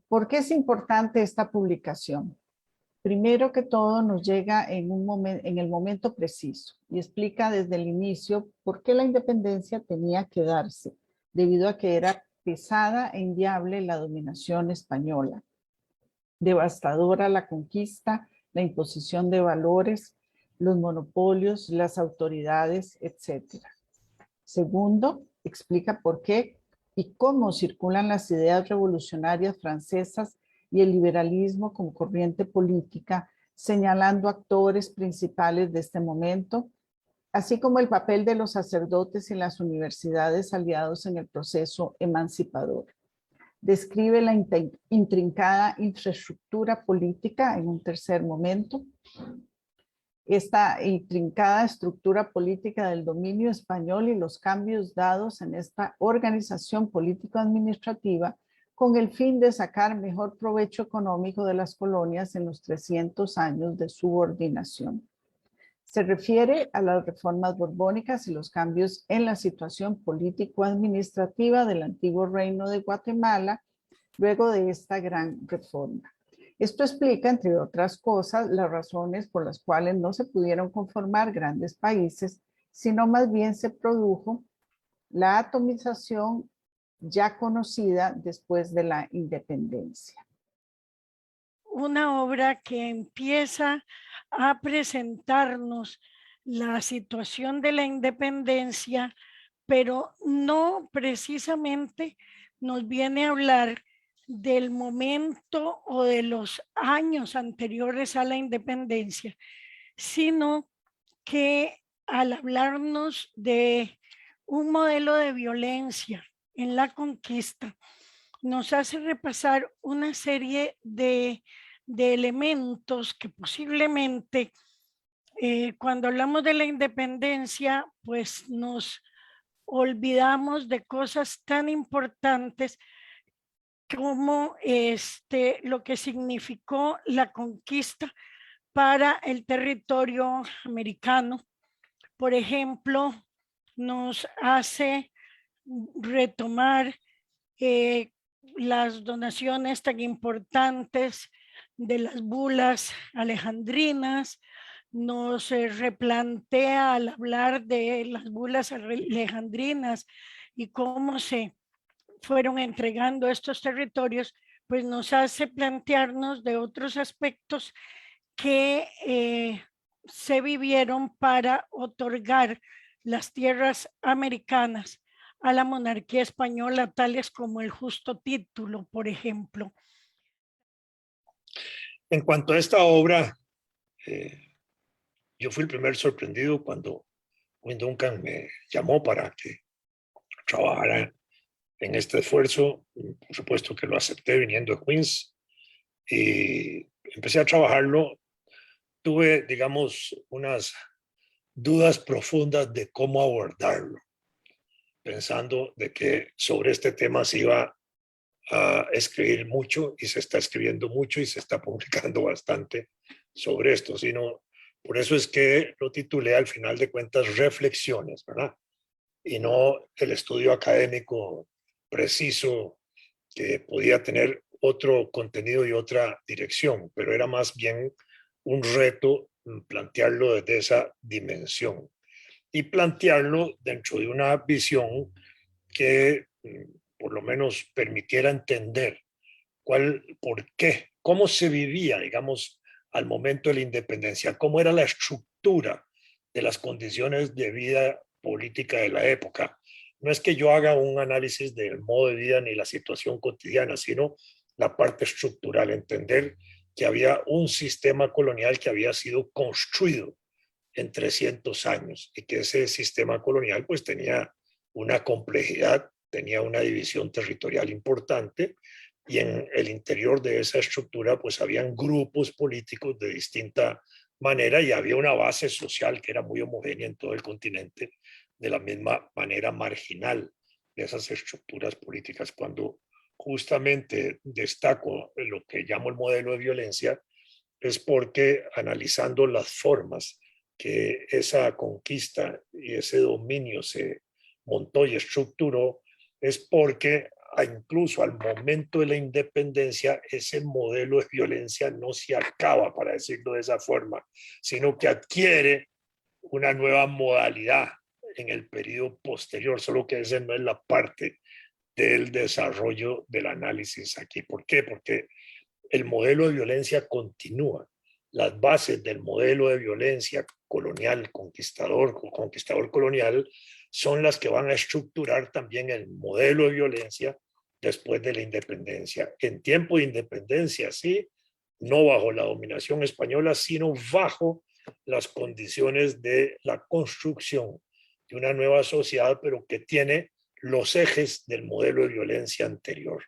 ¿Por qué es importante esta publicación? Primero que todo nos llega en el momento preciso y explica desde el inicio por qué la independencia tenía que darse, debido a que era pesada e inviable la dominación española, devastadora la conquista, la imposición de valores, los monopolios, las autoridades, etcétera. Segundo, explica por qué y cómo circulan las ideas revolucionarias francesas y el liberalismo como corriente política, señalando actores principales de este momento, así como el papel de los sacerdotes y las universidades aliados en el proceso emancipador. Describe la intrincada infraestructura política en un tercer momento, esta intrincada estructura política del dominio español y los cambios dados en esta organización político-administrativa con el fin de sacar mejor provecho económico de las colonias en los 300 años de subordinación. Se refiere a las reformas borbónicas y los cambios en la situación político-administrativa del antiguo reino de Guatemala luego de esta gran reforma. Esto explica, entre otras cosas, las razones por las cuales no se pudieron conformar grandes países, sino más bien se produjo la atomización ya conocida después de la independencia. Una obra que empieza a presentarnos la situación de la independencia, pero no precisamente nos viene a hablar del momento o de los años anteriores a la independencia, sino que al hablarnos de un modelo de violencia en la conquista, nos hace repasar una serie de elementos que posiblemente cuando hablamos de la independencia, pues nos olvidamos de cosas tan importantes como lo que significó la conquista para el territorio americano. Por ejemplo, nos hace retomar las donaciones tan importantes de las bulas alejandrinas, nos replantea al hablar de las bulas alejandrinas y cómo se fueron entregando estos territorios, pues nos hace plantearnos de otros aspectos que se vivieron para otorgar las tierras americanas a la monarquía española, tales como el justo título, por ejemplo. En cuanto a esta obra, yo fui el primer sorprendido cuando Win Duncan me llamó para que trabajara en este esfuerzo. Por supuesto que lo acepté viniendo de Queens y empecé a trabajarlo. Tuve, digamos, unas dudas profundas de cómo abordarlo, pensando de que sobre este tema se iba a escribir mucho y se está escribiendo mucho y se está publicando bastante sobre esto, sino por eso es que lo titulé al final de cuentas Reflexiones, ¿verdad? Y no el estudio académico preciso que podía tener otro contenido y otra dirección, pero era más bien un reto plantearlo desde esa dimensión y plantearlo dentro de una visión que por lo menos permitiera entender por qué, cómo se vivía, digamos, al momento de la independencia, cómo era la estructura de las condiciones de vida política de la época. No es que yo haga un análisis del modo de vida ni la situación cotidiana, sino la parte estructural, entender que había un sistema colonial que había sido construido en 300 años y que ese sistema colonial pues tenía una complejidad, tenía una división territorial importante y en el interior de esa estructura pues habían grupos políticos de distinta manera y había una base social que era muy homogénea en todo el continente, de la misma manera marginal de esas estructuras políticas. Cuando justamente destaco lo que llamo el modelo de violencia, es porque analizando las formas que esa conquista y ese dominio se montó y estructuró, es porque incluso al momento de la independencia, ese modelo de violencia no se acaba, para decirlo de esa forma, sino que adquiere una nueva modalidad en el periodo posterior, solo que esa no es la parte del desarrollo del análisis aquí. ¿Por qué? Porque el modelo de violencia continúa. Las bases del modelo de violencia colonial, conquistador colonial, son las que van a estructurar también el modelo de violencia después de la independencia. En tiempo de independencia, sí, no bajo la dominación española, sino bajo las condiciones de la construcción de una nueva sociedad, pero que tiene los ejes del modelo de violencia anterior.